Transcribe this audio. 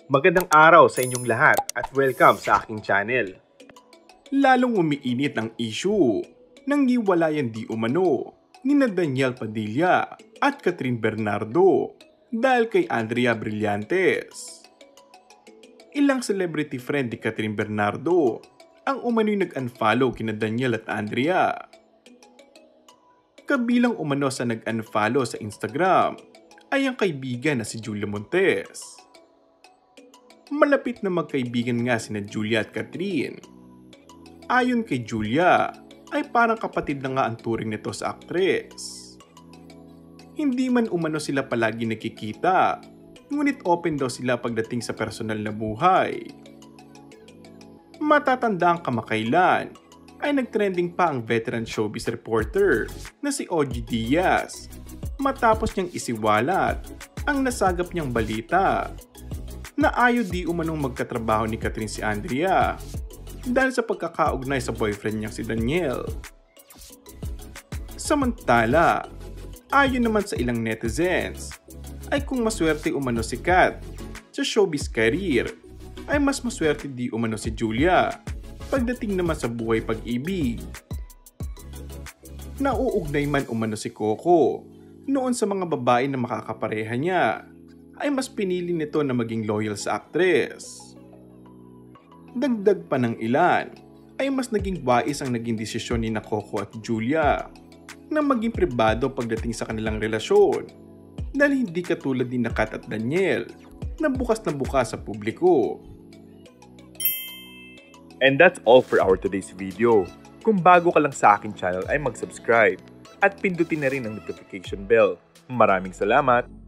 Magandang araw sa inyong lahat at welcome sa aking channel. Lalong umiinit ang issue ng hiwalayan di umano ni Daniel Padilla at Catherine Bernardo dahil kay Andrea Brillantes. Ilang celebrity friend ni Catherine Bernardo ang umano'y nag-unfollow kina Daniel at Andrea. Kabilang umano sa nag-unfollow sa Instagram ay ang kaibigan na si Julia Montes. Malapit na magkaibigan nga sina Julia at Catherine. Ayon kay Julia, ay parang kapatid na nga ang turing nito sa aktres. Hindi man umano sila palagi nakikita, ngunit open daw sila pagdating sa personal na buhay. Matatanda ang kamakailan, ay nagtrending pa ang veteran showbiz reporter na si OG Diaz matapos niyang isiwalat ang nasagap niyang balita na ayaw di umanong magkatrabaho ni Catherine si Andrea dahil sa pagkakaugnay sa boyfriend niyang si Daniel. Samantala, ayon naman sa ilang netizens, ay kung maswerte umano si Kat sa showbiz career, ay mas maswerte di umano si Julia pagdating naman sa buhay pag-ibig. Nauugnay man umano si Coco noon sa mga babae na makakapareha niya, ay mas pinili nito na maging loyal sa aktres. Dagdag pa ng ilan, ay mas naging wais ang naging desisyon ni Coco at Julia na maging pribado pagdating sa kanilang relasyon dahil hindi katulad ni Kat at Daniel na bukas sa publiko. And that's all for our today's video. Kung bago ka lang sa aking channel ay mag-subscribe at pindutin na rin ang notification bell. Maraming salamat!